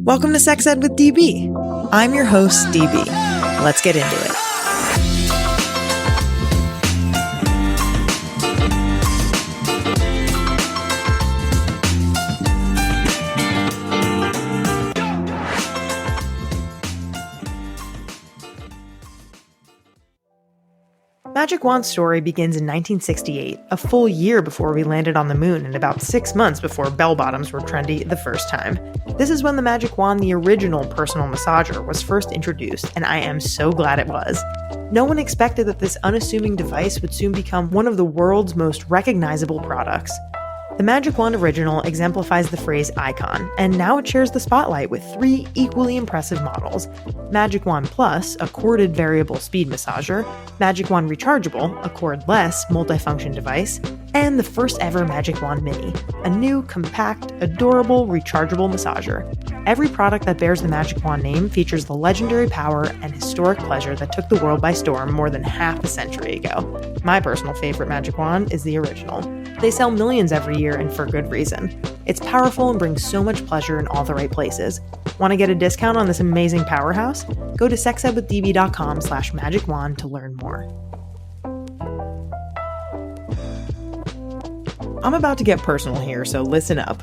Welcome to Sex Ed with DB. I'm your host, DB. Let's get into it. Magic Wand's story begins in 1968, a full year before we landed on the moon and about 6 months before bell-bottoms were trendy the first time. This is when the Magic Wand, the original personal massager, was first introduced, and I am so glad it was. No one expected that this unassuming device would soon become one of the world's most recognizable products. The Magic Wand Original exemplifies the phrase icon, and now it shares the spotlight with 3 equally impressive models: Magic Wand Plus, a corded variable speed massager; Magic Wand Rechargeable, a cordless multifunction device; and the first ever Magic Wand Mini, a new, compact, adorable, rechargeable massager. Every product that bears the Magic Wand name features the legendary power and historic pleasure that took the world by storm more than half a century ago. My personal favorite Magic Wand is the original. They sell millions every year, and for good reason. It's powerful and brings so much pleasure in all the right places. Want to get a discount on this amazing powerhouse? Go to sexedwithdb.com/magicwand to learn more. I'm about to get personal here, so listen up.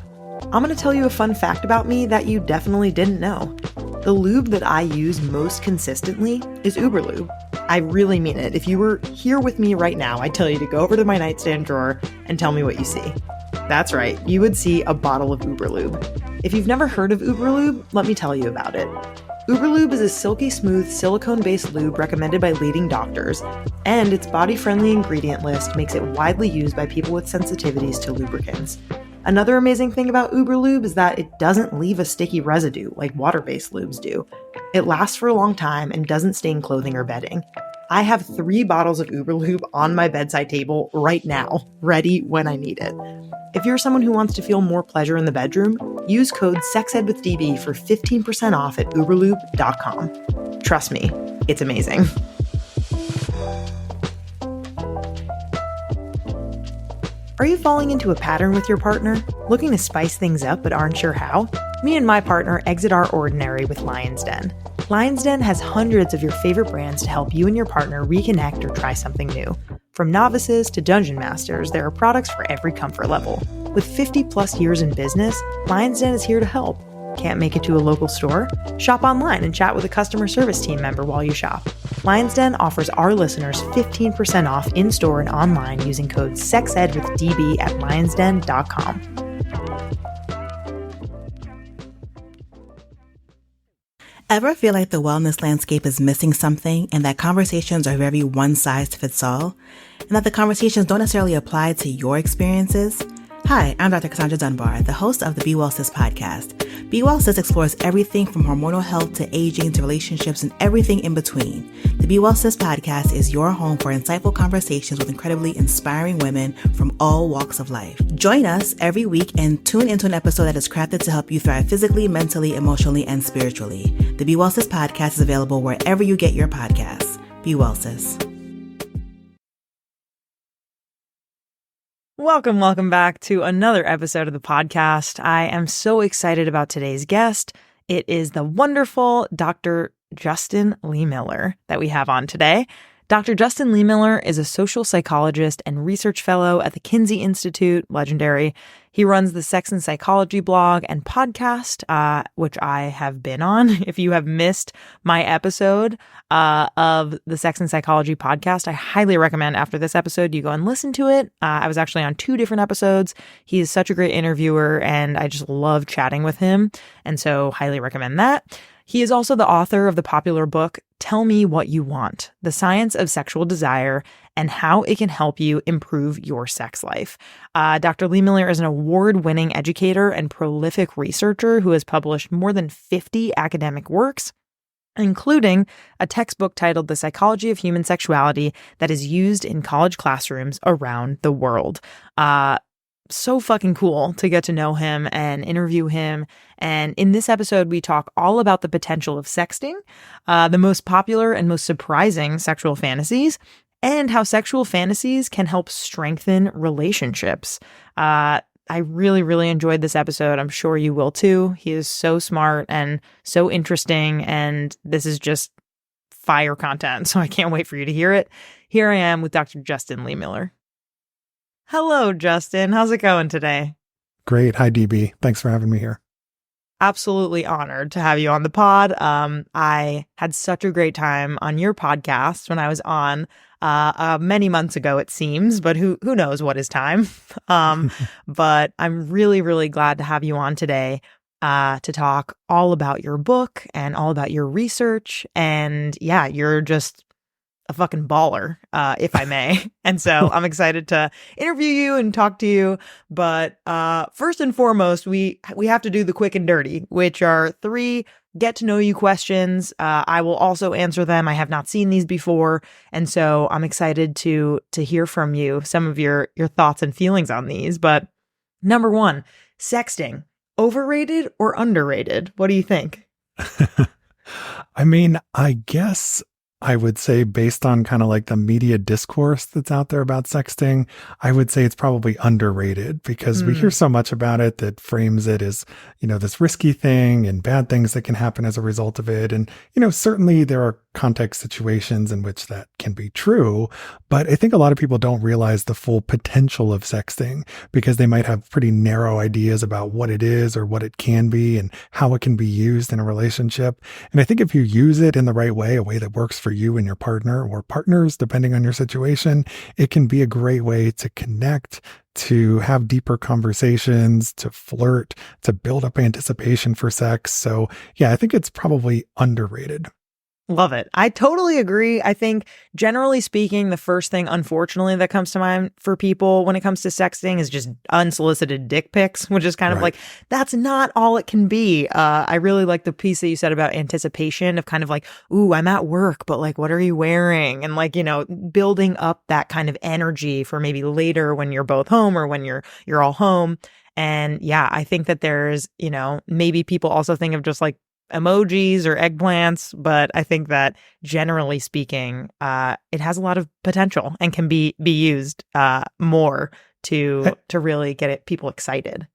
I'm going to tell you a fun fact about me that you definitely didn't know. The lube that I use most consistently is Uberlube. I really mean it. If you were here with me right now, I'd tell you to go over to my nightstand drawer and tell me what you see. That's right, you would see a bottle of Uberlube. If you've never heard of Uberlube, let me tell you about it. Uberlube is a silky smooth silicone-based lube recommended by leading doctors, and its body-friendly ingredient list makes it widely used by people with sensitivities to lubricants. Another amazing thing about Uberlube is that it doesn't leave a sticky residue like water-based lubes do. It lasts for a long time and doesn't stain clothing or bedding. I have 3 bottles of Uberlube on my bedside table right now, ready when I need it. If you're someone who wants to feel more pleasure in the bedroom, use code SEXEDWITHDB for 15% off at Uberlube.com. Trust me, it's amazing. Are you falling into a pattern with your partner? Looking to spice things up but aren't sure how? Me and my partner exit our ordinary with Lion's Den. Lion's Den has hundreds of your favorite brands to help you and your partner reconnect or try something new. From novices to dungeon masters, there are products for every comfort level. With 50 plus years in business, Lion's Den is here to help. Can't make it to a local store? Shop online and chat with a customer service team member while you shop. Lion's Den offers our listeners 15% off in-store and online using code SEXEDWITHDB at lionsden.com. Ever feel like the wellness landscape is missing something and that conversations are very one-size-fits-all? And that the conversations don't necessarily apply to your experiences? Hi, I'm Dr. Cassandra Dunbar, the host of the Be Well Sis podcast. Be Well Sis explores everything from hormonal health to aging to relationships and everything in between. The Be Well Sis podcast is your home for insightful conversations with incredibly inspiring women from all walks of life. Join us every week and tune into an episode that is crafted to help you thrive physically, mentally, emotionally, and spiritually. The Be Well Sis podcast is available wherever you get your podcasts. Be Well Sis. Welcome back to another episode of the podcast. I am so excited about today's guest. It is the wonderful Dr. Justin Lehmiller that we have on today. Dr. Justin Lehmiller is a social psychologist and research fellow at the Kinsey Institute, legendary. He runs the Sex and Psychology blog and podcast, which I have been on. If you have missed my episode of the Sex and Psychology podcast, I highly recommend after this episode you go and listen to it. I was actually on 2 different episodes. He is such a great interviewer, and I just love chatting with him, and so highly recommend that. He is also the author of the popular book, Tell Me What You Want: The Science of Sexual Desire and How It Can Help You Improve Your Sex Life. Dr. Lehmiller is an award-winning educator and prolific researcher who has published more than 50 academic works, including a textbook titled The Psychology of Human Sexuality that is used in college classrooms around the world. So fucking cool to get to know him and interview him. And in this episode, we talk all about the potential of sexting, the most popular and most surprising sexual fantasies, and how sexual fantasies can help strengthen relationships. I really, really enjoyed this episode. I'm sure you will too. He is so smart and so interesting, and this is just fire content, so I can't wait for you to hear it. Here I am with Dr. Justin Lehmiller. Hello, Justin. How's it going today? Great. Hi, DB. Thanks for having me here. Absolutely honored to have you on the pod. I had such a great time on your podcast when I was on many months ago, it seems, but who knows what is time. But I'm really, really glad to have you on today to talk all about your book and all about your research. And yeah, you're just a fucking baller, if I may. And so I'm excited to interview you and talk to you. But first and foremost, we have to do the quick and dirty, which are 3 get to know you questions. I will also answer them. I have not seen these before. And so I'm excited to hear from you some of your thoughts and feelings on these. But number 1, sexting, overrated or underrated? What do you think? I mean, I guess I would say based on kind of like the media discourse that's out there about sexting, I would say it's probably underrated because we hear so much about it that frames it as, this risky thing and bad things that can happen as a result of it. And, certainly there are context situations in which that can be true, but I think a lot of people don't realize the full potential of sexting because they might have pretty narrow ideas about what it is or what it can be and how it can be used in a relationship. And I think if you use it in the right way, a way that works for you and your partner or partners, depending on your situation, it can be a great way to connect, to have deeper conversations, to flirt, to build up anticipation for sex. So yeah, I think it's probably underrated. Love it. I totally agree. I think generally speaking, the first thing, unfortunately, that comes to mind for people when it comes to sexting is just unsolicited dick pics, which is kind of like, that's not all it can be. I really like the piece that you said about anticipation of kind of like, ooh, I'm at work, but like, what are you wearing? And like, building up that kind of energy for maybe later when you're both home or when you're all home. And yeah, I think that there's, maybe people also think of just like emojis or eggplants, but I think that generally speaking, it has a lot of potential and can be used more to really get people excited.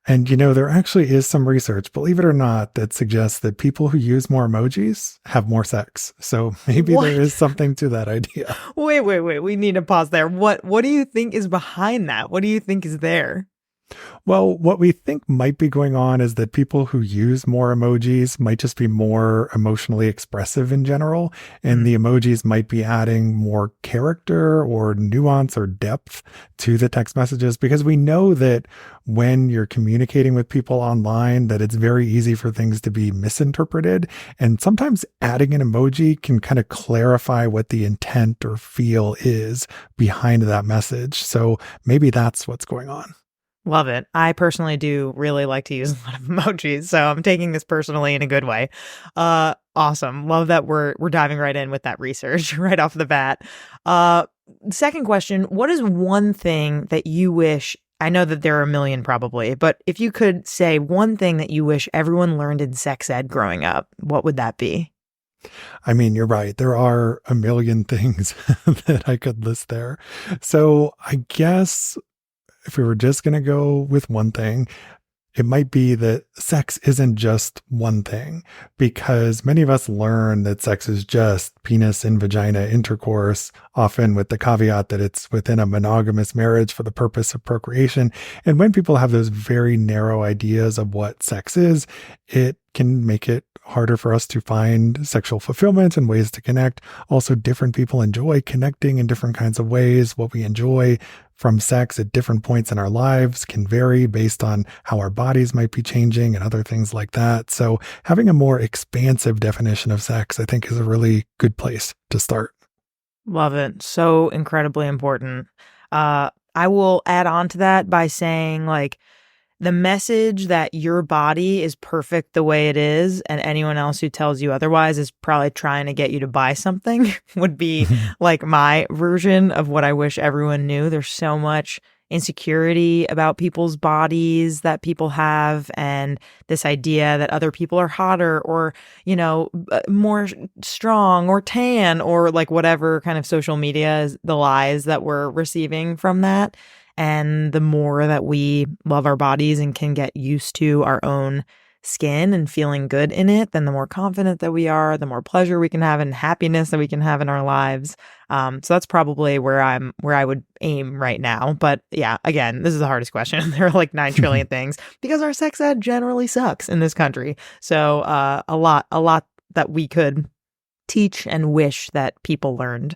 And there actually is some research, believe it or not, that suggests that people who use more emojis have more sex. So maybe there is something to that idea. Wait. We need to pause there. What do you think is behind that? What do you think is there? Well, what we think might be going on is that people who use more emojis might just be more emotionally expressive in general, and the emojis might be adding more character or nuance or depth to the text messages, because we know that when you're communicating with people online, that it's very easy for things to be misinterpreted, and sometimes adding an emoji can kind of clarify what the intent or feel is behind that message. So maybe that's what's going on. Love it. I personally do really like to use a lot of emojis, so I'm taking this personally in a good way. Awesome. Love that we're diving right in with that research right off the bat. Second question, what is one thing that you wish, I know that there are a million probably, but if you could say one thing that you wish everyone learned in sex ed growing up, what would that be? I mean, you're right. There are a million things that I could list there. So I guess if we were just going to go with one thing, it might be that sex isn't just one thing, because many of us learn that sex is just penis and vagina intercourse, often with the caveat that it's within a monogamous marriage for the purpose of procreation. And when people have those very narrow ideas of what sex is, it can make it harder for us to find sexual fulfillment and ways to connect. Also, different people enjoy connecting in different kinds of ways. What we enjoy from sex at different points in our lives can vary based on how our bodies might be changing and other things like that. So having a more expansive definition of sex, I think, is a really good place to start. Love it. So incredibly important. I will add on to that by saying, like, the message that your body is perfect the way it is, and anyone else who tells you otherwise is probably trying to get you to buy something would be like my version of what I wish everyone knew. There's so much insecurity about people's bodies that people have, and this idea that other people are hotter or, more strong or tan or like whatever kind of social media is, the lies that we're receiving from that. And the more that we love our bodies and can get used to our own skin and feeling good in it, then the more confident that we are, the more pleasure we can have and happiness that we can have in our lives. So that's probably where I would aim right now. But yeah, again, this is the hardest question. There are like 9 trillion things because our sex ed generally sucks in this country. So a lot that we could teach and wish that people learned.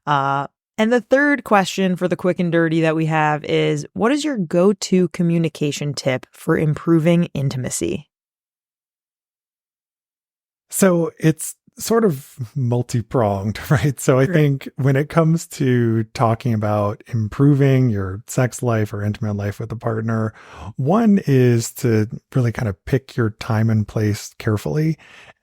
And the third question for the quick and dirty that we have is, what is your go-to communication tip for improving intimacy? So it's sort of multi-pronged, right? So I think when it comes to talking about improving your sex life or intimate life with a partner, one is to really kind of pick your time and place carefully.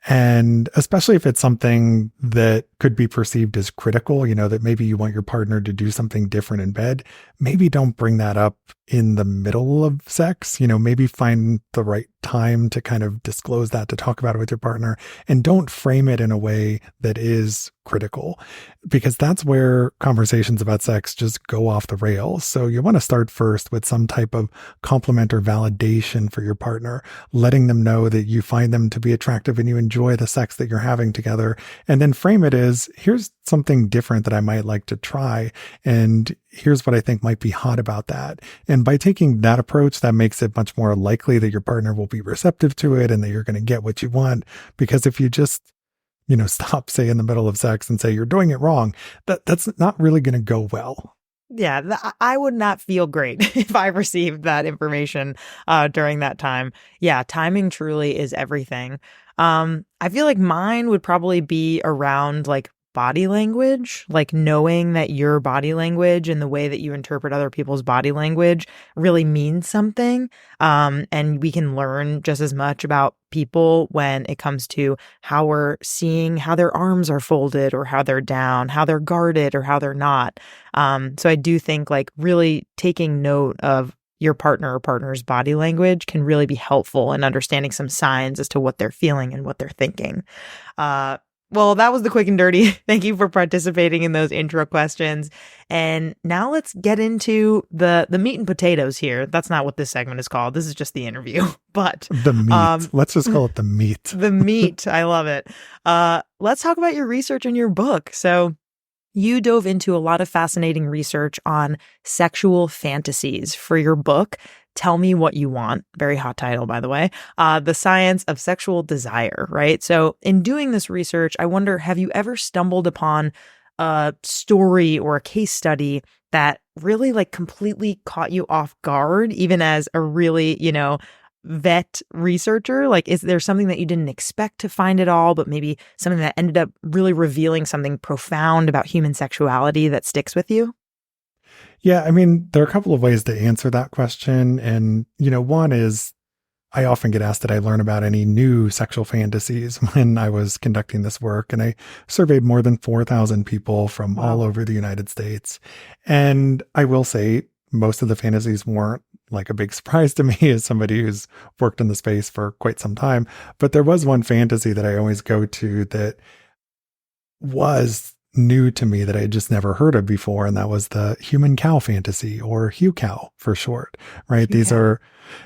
And especially if it's something that could be perceived as critical, that maybe you want your partner to do something different in bed, maybe don't bring that up in the middle of sex. Maybe find the right time to kind of disclose that, to talk about it with your partner, and don't frame it in a way that is critical, because that's where conversations about sex just go off the rails. So you want to start first with some type of compliment or validation for your partner, letting them know that you find them to be attractive and you enjoy the sex that you're having together, and then frame it as, here's something different that I might like to try, and here's what I think might be hot about that. And by taking that approach, that makes it much more likely that your partner will be receptive to it and that you're going to get what you want. Because if you just stop, say, in the middle of sex and say you're doing it wrong, that's not really going to go well. Yeah, I would not feel great if I received that information during that time. Yeah, timing truly is everything. I feel like mine would probably be around like body language, like knowing that your body language and the way that you interpret other people's body language really means something. And we can learn just as much about people when it comes to how we're seeing how their arms are folded or how they're down, how they're guarded or how they're not. So I do think like really taking note of your partner or partner's body language can really be helpful in understanding some signs as to what they're feeling and what they're thinking. Well, that was the quick and dirty. Thank you for participating in those intro questions. And now let's get into the meat and potatoes here. That's not what this segment is called. This is just the interview. But the meat. Let's just call it the meat. The meat. I love it. Let's talk about your research in your book. So you dove into a lot of fascinating research on sexual fantasies for your book, Tell Me What You Want. Very hot title, by the way. The Science of Sexual Desire, right? So in doing this research, I wonder, have you ever stumbled upon a story or a case study that really like completely caught you off guard, even as a really, vet researcher? Like, is there something that you didn't expect to find at all, but maybe something that ended up really revealing something profound about human sexuality that sticks with you? Yeah, I mean, there are a couple of ways to answer that question. And, one is I often get asked, did I learn about any new sexual fantasies when I was conducting this work? And I surveyed more than 4,000 people from all over the United States. And I will say most of the fantasies weren't like a big surprise to me as somebody who's worked in the space for quite some time. But there was one fantasy that I always go to that was new to me that I had just never heard of before. And that was the human cow fantasy, or Hugh cow for short, right?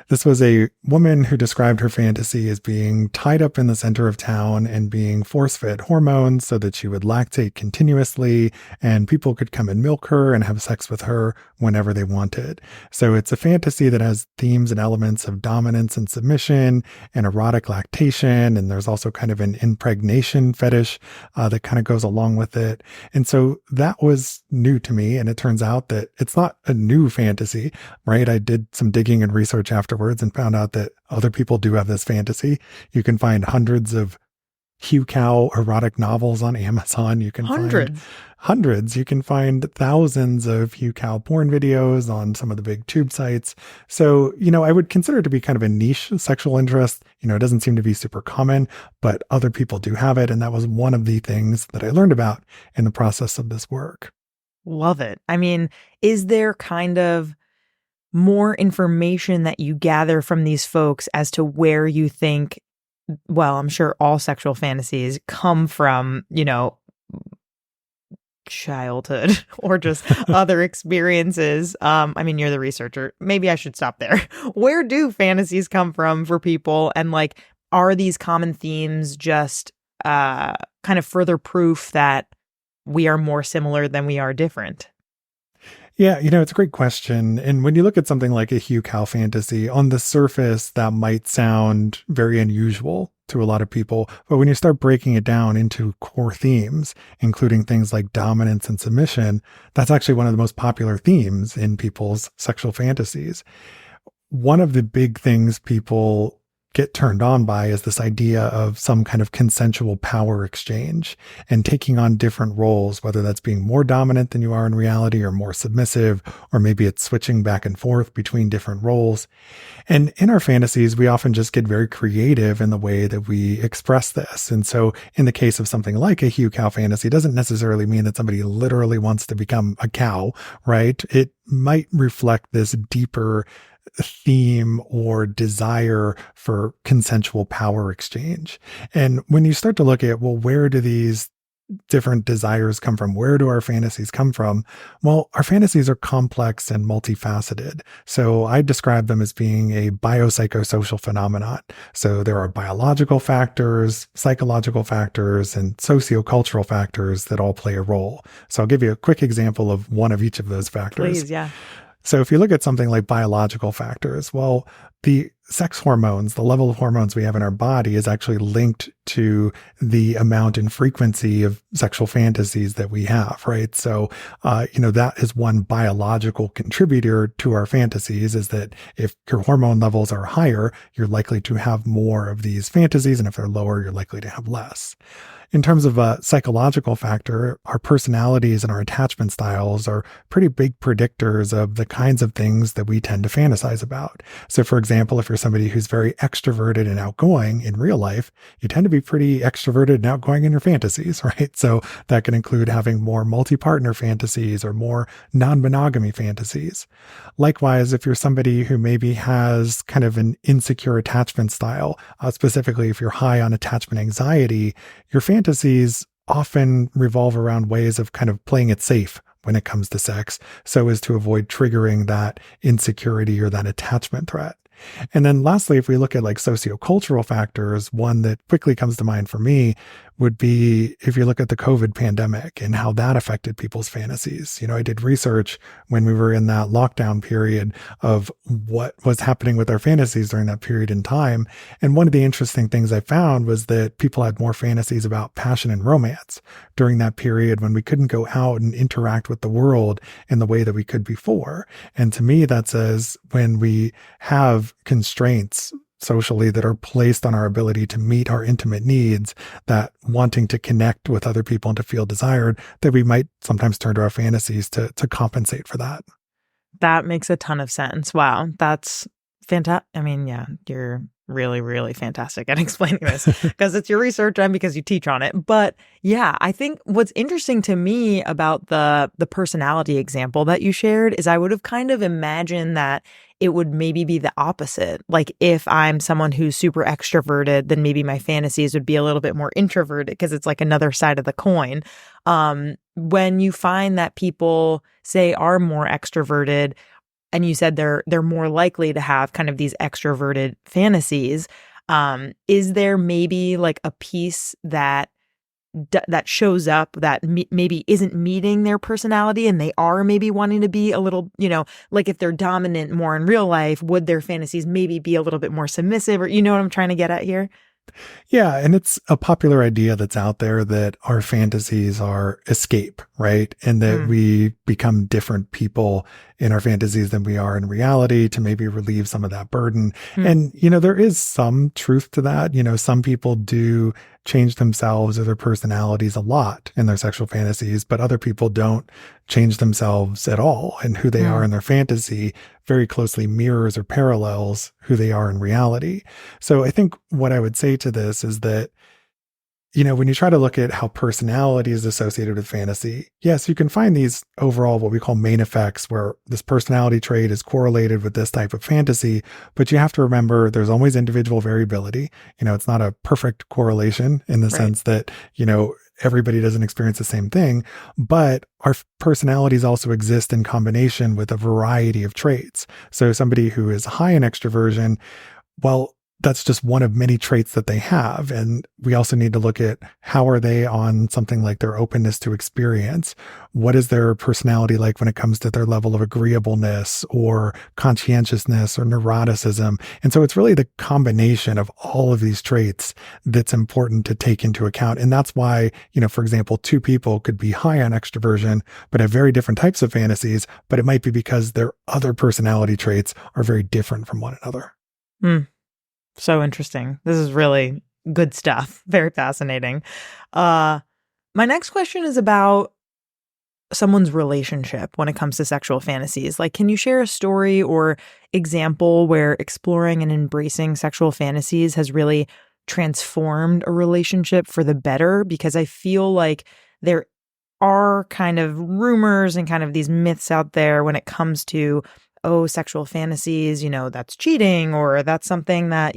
This was a woman who described her fantasy as being tied up in the center of town and being force-fed hormones so that she would lactate continuously and people could come and milk her and have sex with her whenever they wanted. So it's a fantasy that has themes and elements of dominance and submission and erotic lactation. And there's also kind of an impregnation fetish that kind of goes along with it. And so that was new to me. And it turns out that it's not a new fantasy, right? I did some digging and research afterwards and found out that other people do have this fantasy. You can find hundreds of Hugh cow erotic novels on Amazon. You can find hundreds. You can find thousands of Hugh cow porn videos on some of the big tube sites. So, I would consider it to be kind of a niche sexual interest. It doesn't seem to be super common, but other people do have it. And that was one of the things that I learned about in the process of this work. Love it. I mean, is there kind of more information that you gather from these folks as to where you think, well, I'm sure all sexual fantasies come from, childhood or just other experiences. I mean, you're the researcher. Maybe I should stop there. Where do fantasies come from for people? And like, are these common themes just kind of further proof that we are more similar than we are different? Yeah, it's a great question. And when you look at something like a hue cow fantasy, on the surface, that might sound very unusual to a lot of people. But when you start breaking it down into core themes, including things like dominance and submission, that's actually one of the most popular themes in people's sexual fantasies. One of the big things people get turned on by is this idea of some kind of consensual power exchange and taking on different roles, whether that's being more dominant than you are in reality or more submissive, or maybe it's switching back and forth between different roles. And in our fantasies, we often just get very creative in the way that we express this. And so in the case of something like a hue cow fantasy, it doesn't necessarily mean that somebody literally wants to become a cow, right? It might reflect this deeper theme or desire for consensual power exchange. And when you start to look at, well, where do these different desires come from? Where do our fantasies come from? Well, our fantasies are complex and multifaceted. So I describe them as being a biopsychosocial phenomenon. So there are biological factors, psychological factors, and sociocultural factors that all play a role. So I'll give you a quick example of one of each of those factors. Please, yeah. So if you look at something like biological factors, well, the sex hormones, the level of hormones we have in our body is actually linked to the amount and frequency of sexual fantasies that we have, right? So, that is one biological contributor to our fantasies, is that if your hormone levels are higher, you're likely to have more of these fantasies. And if they're lower, you're likely to have less. In terms of a psychological factor, our personalities and our attachment styles are pretty big predictors of the kinds of things that we tend to fantasize about. So for example, if you're somebody who's very extroverted and outgoing in real life, you tend to be pretty extroverted and outgoing in your fantasies, right? So that can include having more multi-partner fantasies or more non-monogamy fantasies. Likewise, if you're somebody who maybe has kind of an insecure attachment style, specifically if you're high on attachment anxiety, your fantasies often revolve around ways of kind of playing it safe when it comes to sex, so as to avoid triggering that insecurity or that attachment threat. And then lastly, if we look at like sociocultural factors, one that quickly comes to mind for me would be if you look at the COVID pandemic and how that affected people's fantasies. I did research when we were in that lockdown period of what was happening with our fantasies during that period in time. And one of the interesting things I found was that people had more fantasies about passion and romance during that period when we couldn't go out and interact with the world in the way that we could before. And to me, that says when we have constraints socially that are placed on our ability to meet our intimate needs, that wanting to connect with other people and to feel desired, that we might sometimes turn to our fantasies to compensate for that. That makes a ton of sense. Wow. That's fantastic. I mean, yeah, you're really, really fantastic at explaining this because it's your research and because you teach on it. But yeah, I think what's interesting to me about the personality example that you shared is I would have kind of imagined that it would maybe be the opposite. Like if I'm someone who's super extroverted, then maybe my fantasies would be a little bit more introverted because it's like another side of the coin. When you find that people say are more extroverted, and you said they're more likely to have kind of these extroverted fantasies, is there maybe like a piece that shows up that maybe isn't meeting their personality and they are maybe wanting to be a little, like if they're dominant more in real life, would their fantasies maybe be a little bit more submissive, or you know what I'm trying to get at here? Yeah, and it's a popular idea that's out there that our fantasies are escape, right? And that we become different people in our fantasies than we are in reality to maybe relieve some of that burden. And, there is some truth to that. Some people do change themselves or their personalities a lot in their sexual fantasies, but other people don't change themselves at all. And who they are in their fantasy very closely mirrors or parallels who they are in reality. So I think what I would say to this is that, when you try to look at how personality is associated with fantasy, yes, you can find these overall what we call main effects where this personality trait is correlated with this type of fantasy, but you have to remember there's always individual variability. It's not a perfect correlation in the sense that, everybody doesn't experience the same thing, but our personalities also exist in combination with a variety of traits. So somebody who is high in extroversion, well, that's just one of many traits that they have. And we also need to look at how are they on something like their openness to experience? What is their personality like when it comes to their level of agreeableness or conscientiousness or neuroticism? And so it's really the combination of all of these traits that's important to take into account. And that's why, for example, two people could be high on extroversion, but have very different types of fantasies, but it might be because their other personality traits are very different from one another. So interesting. This is really good stuff. Very fascinating. My next question is about someone's relationship when it comes to sexual fantasies. Like, can you share a story or example where exploring and embracing sexual fantasies has really transformed a relationship for the better? Because I feel like there are kind of rumors and kind of these myths out there when it comes to sexual fantasies, that's cheating, or that's something that,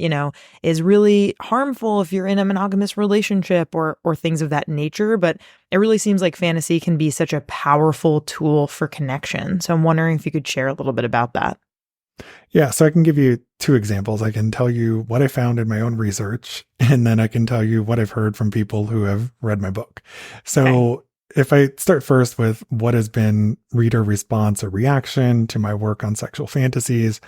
is really harmful if you're in a monogamous relationship or things of that nature. But it really seems like fantasy can be such a powerful tool for connection. So I'm wondering if you could share a little bit about that. Yeah, so I can give you two examples. I can tell you what I found in my own research, and then I can tell you what I've heard from people who have read my book. So okay. If I start first with what has been reader response or reaction to my work on sexual fantasies,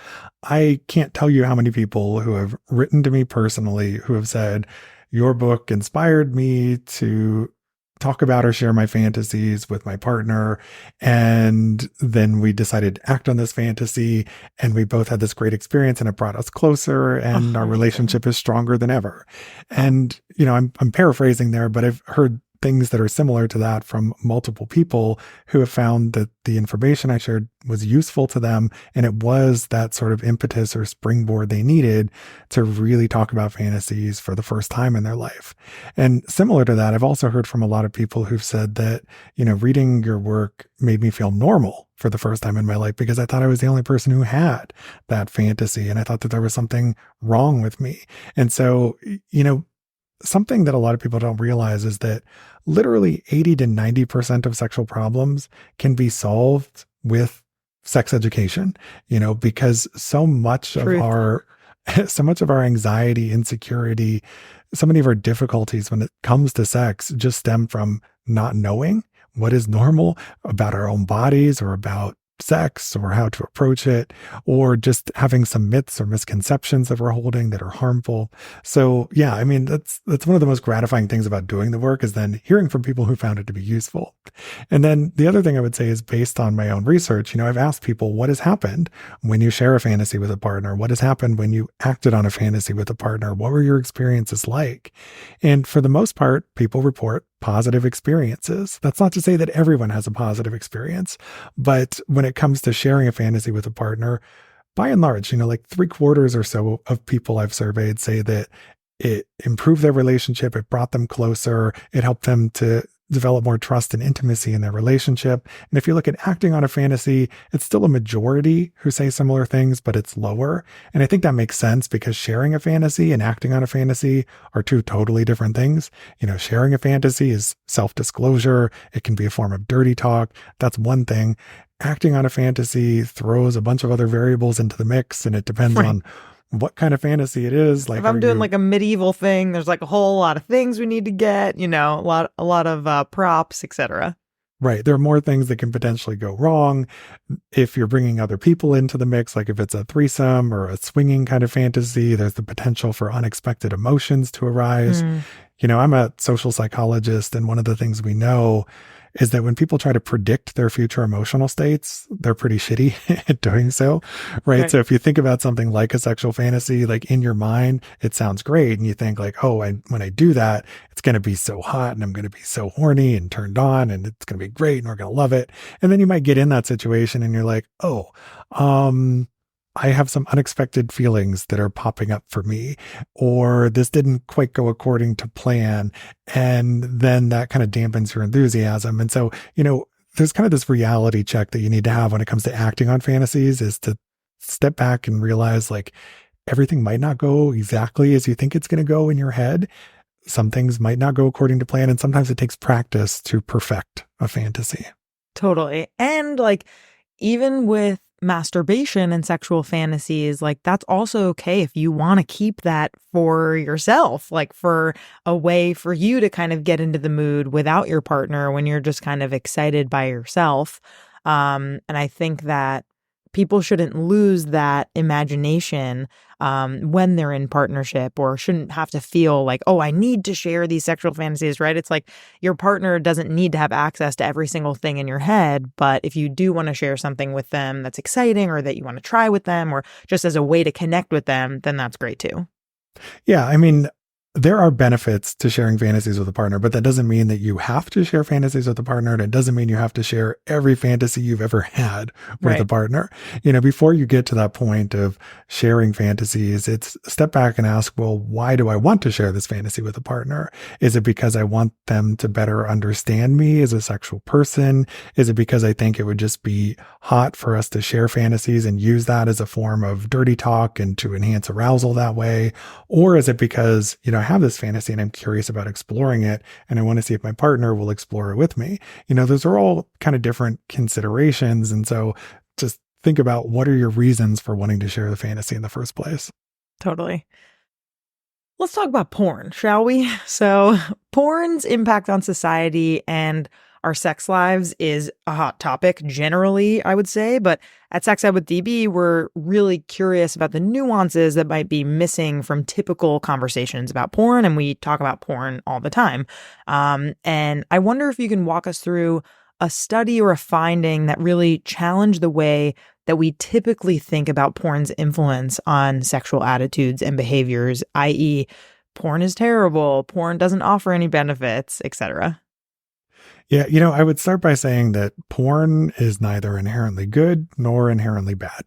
I can't tell you how many people who have written to me personally who have said, your book inspired me to talk about or share my fantasies with my partner. And then we decided to act on this fantasy, and we both had this great experience, and it brought us closer, and our relationship is stronger than ever. And, I'm paraphrasing there, but I've heard things that are similar to that from multiple people who have found that the information I shared was useful to them. And it was that sort of impetus or springboard they needed to really talk about fantasies for the first time in their life. And similar to that, I've also heard from a lot of people who've said that, reading your work made me feel normal for the first time in my life, because I thought I was the only person who had that fantasy. And I thought that there was something wrong with me. And so, something that a lot of people don't realize is that literally 80 to 90% of sexual problems can be solved with sex education, because so much of our anxiety, insecurity, so many of our difficulties when it comes to sex just stem from not knowing what is normal about our own bodies or about sex or how to approach it, or just having some myths or misconceptions that we're holding that are harmful. So yeah, I mean, that's one of the most gratifying things about doing the work, is then hearing from people who found it to be useful. And then the other thing I would say is, based on my own research, I've asked people, what has happened when you share a fantasy with a partner? What has happened when you acted on a fantasy with a partner? What were your experiences like? And for the most part, people report positive experiences. That's not to say that everyone has a positive experience, but when it comes to sharing a fantasy with a partner, by and large, like 3/4 or so of people I've surveyed say that it improved their relationship, it brought them closer, it helped them to develop more trust and intimacy in their relationship. And if you look at acting on a fantasy, it's still a majority who say similar things, but it's lower. And I think that makes sense, because sharing a fantasy and acting on a fantasy are two totally different things. Sharing a fantasy is self-disclosure. It can be a form of dirty talk. That's one thing. Acting on a fantasy throws a bunch of other variables into the mix, and it depends on what kind of fantasy it is. Like, if I'm doing like a medieval thing, there's like a whole lot of things we need to get, a lot of props, etc. Right. There are more things that can potentially go wrong if you're bringing other people into the mix. Like if it's a threesome or a swinging kind of fantasy, there's the potential for unexpected emotions to arise. I'm a social psychologist, and one of the things we know is that when people try to predict their future emotional states, they're pretty shitty at doing so, right? So if you think about something like a sexual fantasy, like in your mind, it sounds great. And you think like, when I do that, it's going to be so hot, and I'm going to be so horny and turned on, and it's going to be great, and we're going to love it. And then you might get in that situation and you're like, I have some unexpected feelings that are popping up for me, or this didn't quite go according to plan. And then that kind of dampens your enthusiasm. And so, there's kind of this reality check that you need to have when it comes to acting on fantasies, is to step back and realize like everything might not go exactly as you think it's going to go in your head. some things might not go according to plan. And sometimes it takes practice to perfect a fantasy. Totally. And like, even with masturbation and sexual fantasies, like that's also okay if you want to keep that for yourself, like for a way for you to kind of get into the mood without your partner when you're just kind of excited by yourself. And I think that people shouldn't lose that imagination when they're in partnership, or shouldn't have to feel like, oh, I need to share these sexual fantasies, right? It's like your partner doesn't need to have access to every single thing in your head. But if you do want to share something with them that's exciting, or that you want to try with them, or just as a way to connect with them, then that's great too. Yeah. I mean, there are benefits to sharing fantasies with a partner, but that doesn't mean that you have to share fantasies with a partner. And it doesn't mean you have to share every fantasy you've ever had with a partner. Before you get to that point of sharing fantasies, it's step back and ask, well, why do I want to share this fantasy with a partner? Is it because I want them to better understand me as a sexual person? Is it because I think it would just be hot for us to share fantasies and use that as a form of dirty talk and to enhance arousal that way? Or is it because, I have this fantasy and I'm curious about exploring it, and I want to see if my partner will explore it with me? Those are all kind of different considerations. And so just think about, what are your reasons for wanting to share the fantasy in the first place? Totally. Let's talk about porn, shall we? So porn's impact on society and our sex lives is a hot topic generally, I would say. But at Sex Ed with DB, we're really curious about the nuances that might be missing from typical conversations about porn. And we talk about porn all the time. And I wonder if you can walk us through a study or a finding that really challenged the way that we typically think about porn's influence on sexual attitudes and behaviors, i.e., porn is terrible, porn doesn't offer any benefits, etc. Yeah, I would start by saying that porn is neither inherently good nor inherently bad,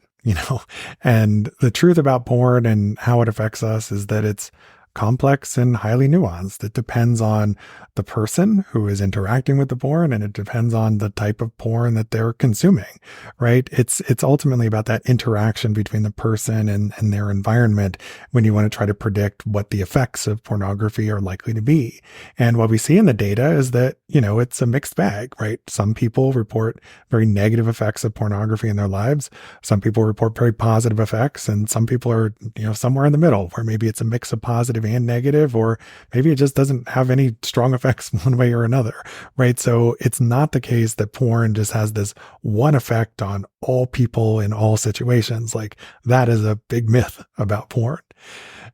and the truth about porn and how it affects us is that it's complex and highly nuanced. It depends on the person who is interacting with the porn, and it depends on the type of porn that they're consuming, right? It's ultimately about that interaction between the person and their environment when you want to try to predict what the effects of pornography are likely to be. And what we see in the data is that, it's a mixed bag, right? Some people report very negative effects of pornography in their lives. Some people report very positive effects, and some people are, somewhere in the middle, where maybe it's a mix of positive and negative, or maybe it just doesn't have any strong effects one way or another, right? So it's not the case that porn just has this one effect on all people in all situations. Like, that is a big myth about porn.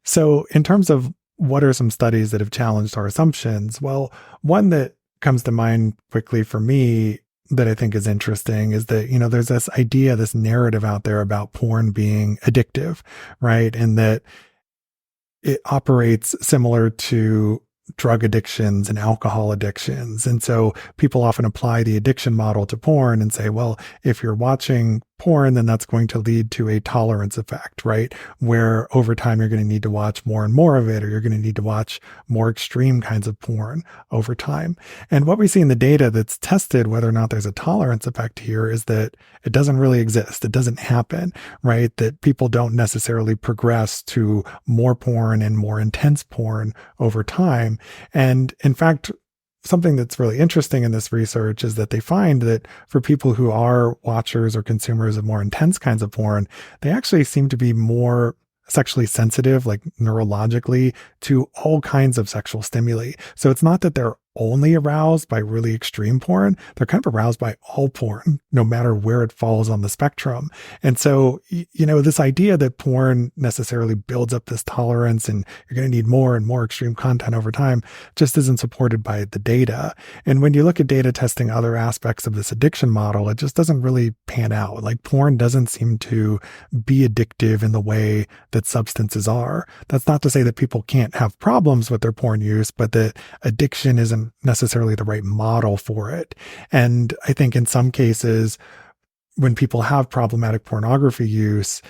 So in terms of what are some studies that have challenged our assumptions? Well, one that comes to mind quickly for me that I think is interesting is that, there's this idea, this narrative out there about porn being addictive, right? And that it operates similar to drug addictions and alcohol addictions. And so people often apply the addiction model to porn and say, well, if you're watching porn, then that's going to lead to a tolerance effect, right? Where over time you're going to need to watch more and more of it, or you're going to need to watch more extreme kinds of porn over time. And what we see in the data that's tested whether or not there's a tolerance effect here is that it doesn't really exist. It doesn't happen, right? That people don't necessarily progress to more porn and more intense porn over time. And in fact, something that's really interesting in this research is that they find that for people who are watchers or consumers of more intense kinds of porn, they actually seem to be more sexually sensitive, like neurologically, to all kinds of sexual stimuli. So it's not that they're only aroused by really extreme porn. They're kind of aroused by all porn, no matter where it falls on the spectrum. And so, this idea that porn necessarily builds up this tolerance and you're going to need more and more extreme content over time just isn't supported by the data. And when you look at data testing other aspects of this addiction model, it just doesn't really pan out. Like, porn doesn't seem to be addictive in the way that substances are. That's not to say that people can't have problems with their porn use, but that addiction isn't necessarily the right model for it. And I think in some cases, when people have problematic pornography use,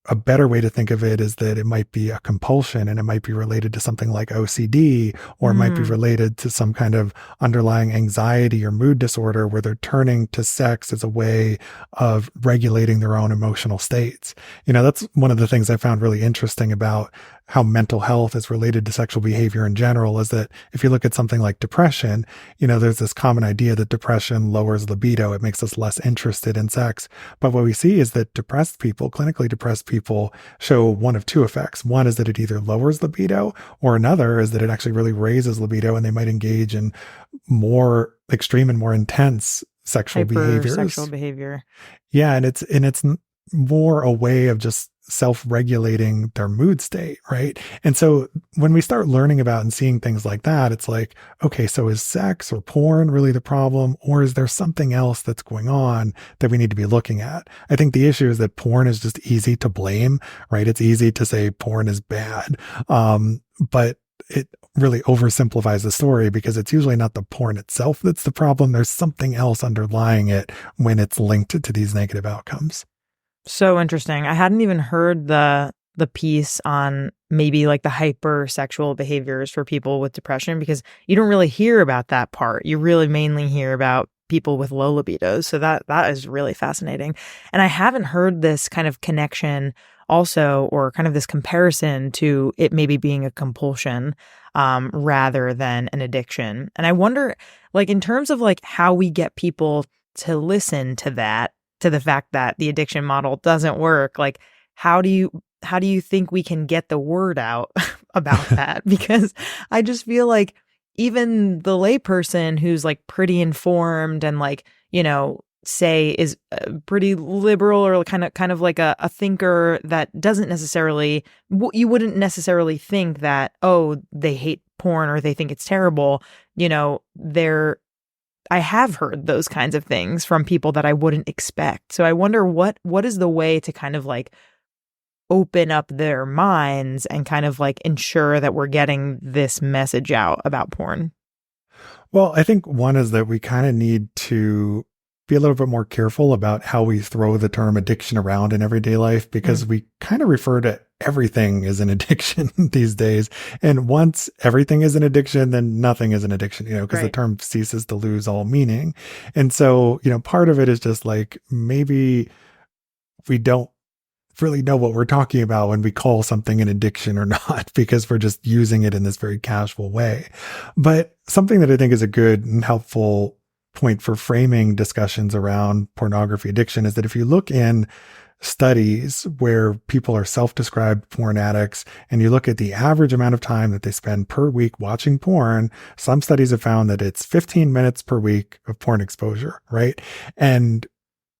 a better way to think of it is that it might be a compulsion, and it might be related to something like OCD, or it might be related to some kind of underlying anxiety or mood disorder where they're turning to sex as a way of regulating their own emotional states. That's one of the things I found really interesting about how mental health is related to sexual behavior in general is that if you look at something like depression, there's this common idea that depression lowers libido. It makes us less interested in sex. But what we see is that depressed people, clinically depressed people, show one of two effects. One is that it either lowers libido, or another is that it actually really raises libido, and they might engage in more extreme and more intense sexual behaviors. Sexual behavior. Yeah, and it's more a way of just self-regulating their mood state, right? And so when we start learning about and seeing things like that, it's like, okay, so is sex or porn really the problem, or is there something else that's going on that we need to be looking at? I think the issue is that porn is just easy to blame, right? It's easy to say porn is bad, but it really oversimplifies the story because it's usually not the porn itself that's the problem. There's something else underlying it when it's linked to these negative outcomes. So interesting. I hadn't even heard the piece on maybe like the hypersexual behaviors for people with depression, because you don't really hear about that part. You really mainly hear about people with low libidos. So that is really fascinating. And I haven't heard this kind of connection also, or kind of this comparison to it maybe being a compulsion rather than an addiction. And I wonder, like, in terms of like how we get people to listen to that, to the fact that the addiction model doesn't work, like how do you think we can get the word out about that? Because I just feel like even the layperson who's like pretty informed and like, say is pretty liberal or kind of like a thinker that doesn't necessarily, you wouldn't necessarily think that, oh, they hate porn or they think it's terrible. I have heard those kinds of things from people that I wouldn't expect. So I wonder what is the way to kind of like open up their minds and kind of like ensure that we're getting this message out about porn? Well, I think one is that we kind of need to be a little bit more careful about how we throw the term addiction around in everyday life, because we kind of refer to everything as an addiction these days. And once everything is an addiction, then nothing is an addiction, because the term ceases to lose all meaning. And so, part of it is just like, maybe we don't really know what we're talking about when we call something an addiction or not, because we're just using it in this very casual way. But something that I think is a good and helpful point for framing discussions around pornography addiction is that if you look in studies where people are self-described porn addicts and you look at the average amount of time that they spend per week watching porn, some studies have found that it's 15 minutes per week of porn exposure, right? And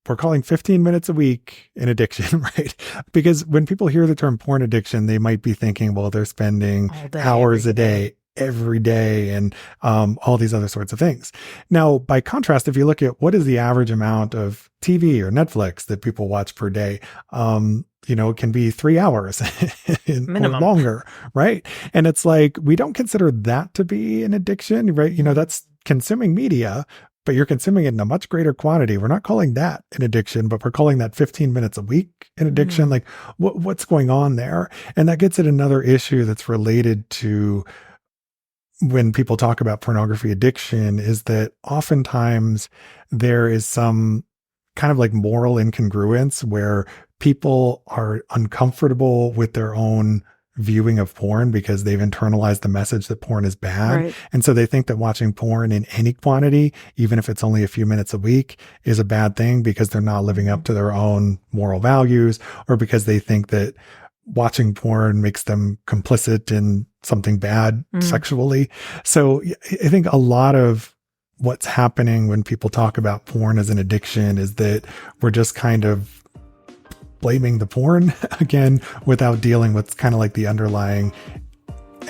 we're calling 15 minutes a week an addiction, right? Because when people hear the term porn addiction, they might be thinking, well, they're spending hours a day, every day, and all these other sorts of things. Now, by contrast, if you look at what is the average amount of TV or Netflix that people watch per day, it can be 3 hours or longer, right? And it's like, we don't consider that to be an addiction, right? That's consuming media, but you're consuming it in a much greater quantity. We're not calling that an addiction, but we're calling that 15 minutes a week an addiction. Like, what's going on there? And that gets at another issue that's related to when people talk about pornography addiction, is that oftentimes there is some kind of like moral incongruence where people are uncomfortable with their own viewing of porn because they've internalized the message that porn is bad. Right. And so they think that watching porn in any quantity, even if it's only a few minutes a week, is a bad thing because they're not living up to their own moral values, or because they think that watching porn makes them complicit in something bad sexually. So I think a lot of what's happening when people talk about porn as an addiction is that we're just kind of blaming the porn again without dealing with kind of like the underlying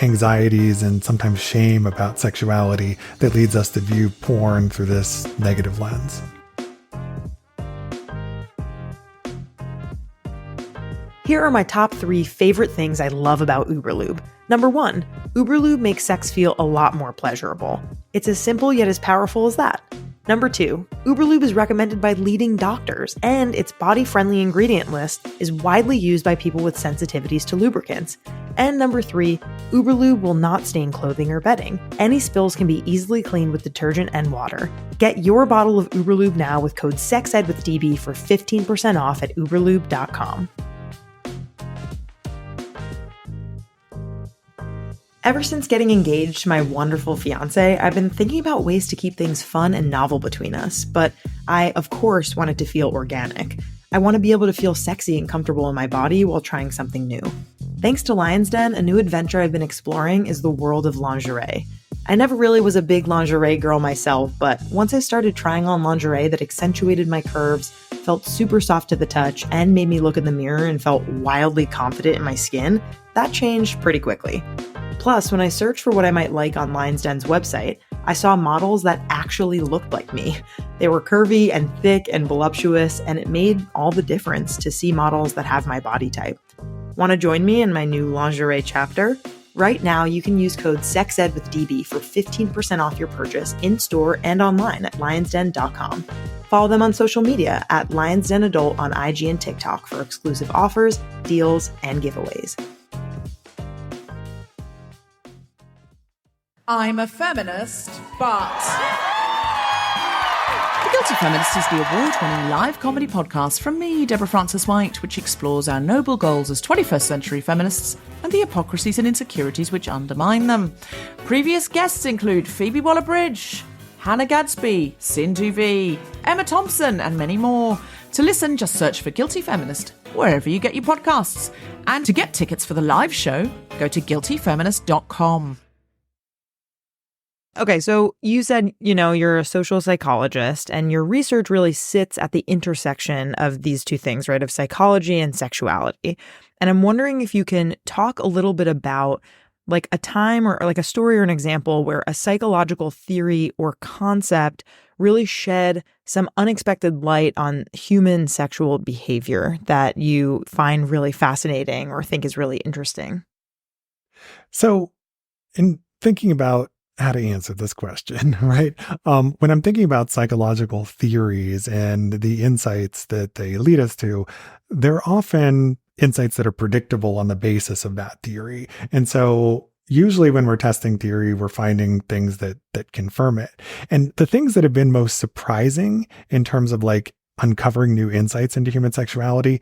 anxieties and sometimes shame about sexuality that leads us to view porn through this negative lens. Here are my top 3 favorite things I love about Uberlube. Number 1, Uberlube makes sex feel a lot more pleasurable. It's as simple yet as powerful as that. Number 2, Uberlube is recommended by leading doctors, and its body-friendly ingredient list is widely used by people with sensitivities to lubricants. And number 3, Uberlube will not stain clothing or bedding. Any spills can be easily cleaned with detergent and water. Get your bottle of Uberlube now with code SEXEDWITHDB for 15% off at uberlube.com. Ever since getting engaged to my wonderful fiance, I've been thinking about ways to keep things fun and novel between us, but I, of course, want it to feel organic. I want to be able to feel sexy and comfortable in my body while trying something new. Thanks to Lion's Den, a new adventure I've been exploring is the world of lingerie. I never really was a big lingerie girl myself, but once I started trying on lingerie that accentuated my curves, felt super soft to the touch, and made me look in the mirror and felt wildly confident in my skin, that changed pretty quickly. Plus, when I searched for what I might like on Lion's Den's website, I saw models that actually looked like me. They were curvy and thick and voluptuous, and it made all the difference to see models that have my body type. Want to join me in my new lingerie chapter? Right now, you can use code SEXED with DB for 15% off your purchase in-store and online at lionsden.com. Follow them on social media at Lions Den Adult on IG and TikTok for exclusive offers, deals, and giveaways. I'm a feminist, but... The Guilty Feminist is the award-winning live comedy podcast from me, Deborah Frances-White, which explores our noble goals as 21st century feminists and the hypocrisies and insecurities which undermine them. Previous guests include Phoebe Waller-Bridge, Hannah Gadsby, Sindhu V, Emma Thompson, and many more. To listen, just search for Guilty Feminist wherever you get your podcasts. And to get tickets for the live show, go to guiltyfeminist.com. Okay, so you said, you're a social psychologist, and your research really sits at the intersection of these two things, right, of psychology and sexuality. And I'm wondering if you can talk a little bit about like a time or like a story or an example where a psychological theory or concept really shed some unexpected light on human sexual behavior that you find really fascinating or think is really interesting. So in thinking about how to answer this question, right? When I'm thinking about psychological theories and the insights that they lead us to, they're often insights that are predictable on the basis of that theory. And so usually when we're testing theory, we're finding things that confirm it. And the things that have been most surprising in terms of like uncovering new insights into human sexuality,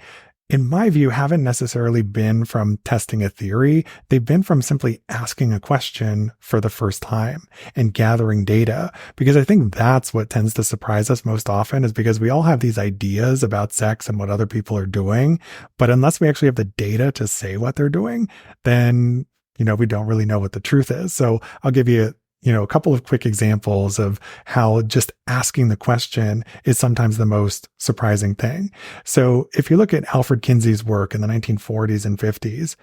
in my view, haven't necessarily been from testing a theory. They've been from simply asking a question for the first time and gathering data. Because I think that's what tends to surprise us most often, is because we all have these ideas about sex and what other people are doing. But unless we actually have the data to say what they're doing, then, we don't really know what the truth is. So I'll give you a couple of quick examples of how just asking the question is sometimes the most surprising thing. So if you look at Alfred Kinsey's work in the 1940s and 50s,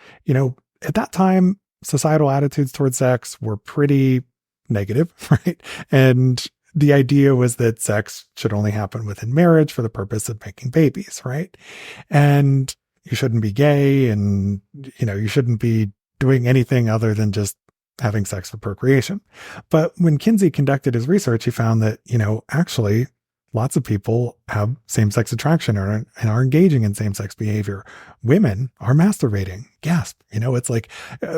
at that time, societal attitudes towards sex were pretty negative, right? And the idea was that sex should only happen within marriage for the purpose of making babies, right? And you shouldn't be gay, and, you shouldn't be doing anything other than just having sex for procreation. But when Kinsey conducted his research, he found that, actually lots of people have same-sex attraction and are engaging in same-sex behavior. Women are masturbating. Gasp. It's like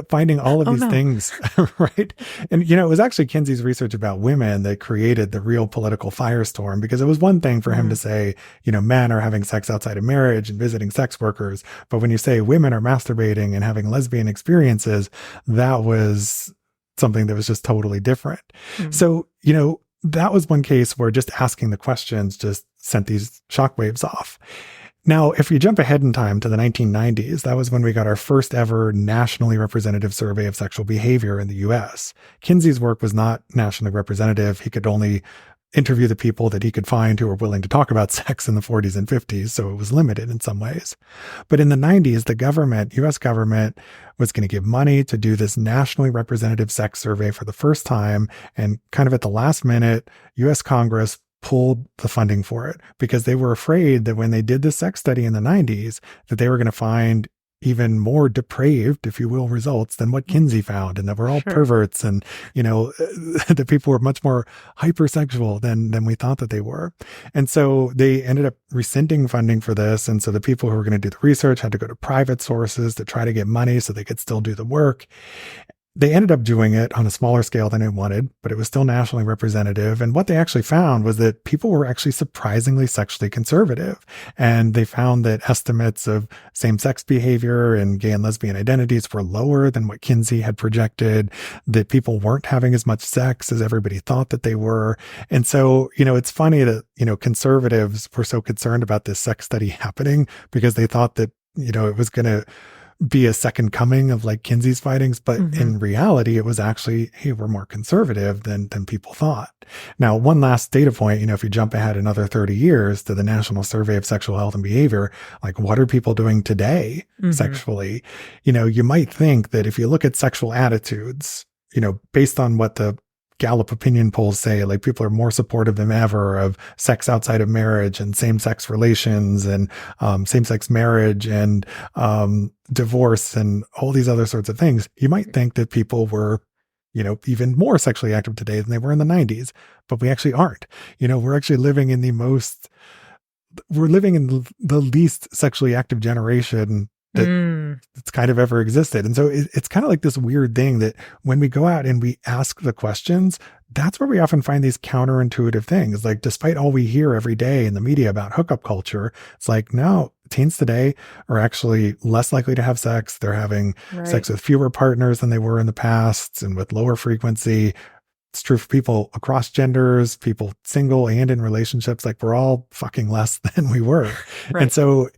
finding all of these things, right? And, it was actually Kinsey's research about women that created the real political firestorm, because it was one thing for him to say, men are having sex outside of marriage and visiting sex workers. But when you say women are masturbating and having lesbian experiences, that was something that was just totally different. So, that was one case where just asking the questions just sent these shockwaves off. Now, if you jump ahead in time to the 1990s, that was when we got our first ever nationally representative survey of sexual behavior in the US. Kinsey's work was not nationally representative. He could only interview the people that he could find who were willing to talk about sex in the 40s and 50s, so it was limited in some ways. But in the 90s, the US government was going to give money to do this nationally representative sex survey for the first time, and kind of at the last minute, US Congress pulled the funding for it because they were afraid that when they did this sex study in the 90s, that they were going to find even more depraved, if you will, results than what Kinsey found, and that we're all perverts, and, that people were much more hypersexual than we thought that they were. And so they ended up rescinding funding for this. And so the people who were going to do the research had to go to private sources to try to get money so they could still do the work. They ended up doing it on a smaller scale than they wanted, but it was still nationally representative. And what they actually found was that people were actually surprisingly sexually conservative. And they found that estimates of same-sex behavior and gay and lesbian identities were lower than what Kinsey had projected, that people weren't having as much sex as everybody thought that they were. And so, it's funny that, conservatives were so concerned about this sex study happening because they thought that, it was going to be a second coming of like Kinsey's findings, but in reality, it was actually, hey, we're more conservative than people thought. Now, one last data point, if you jump ahead another 30 years to the National Survey of Sexual Health and Behavior, like what are people doing today sexually? You might think that if you look at sexual attitudes, based on what the Gallup opinion polls say, like people are more supportive than ever of sex outside of marriage and same-sex relations and same-sex marriage and divorce and all these other sorts of things. You might think that people were, even more sexually active today than they were in the 90s, but we actually aren't. We're actually living in the least sexually active generation that's kind of ever existed. And so it's kind of like this weird thing that when we go out and we ask the questions, that's where we often find these counterintuitive things. Like despite all we hear every day in the media about hookup culture, it's like, no, teens today are actually less likely to have sex. They're having sex with fewer partners than they were in the past and with lower frequency. It's true for people across genders, people single and in relationships. Like we're all fucking less than we were. And so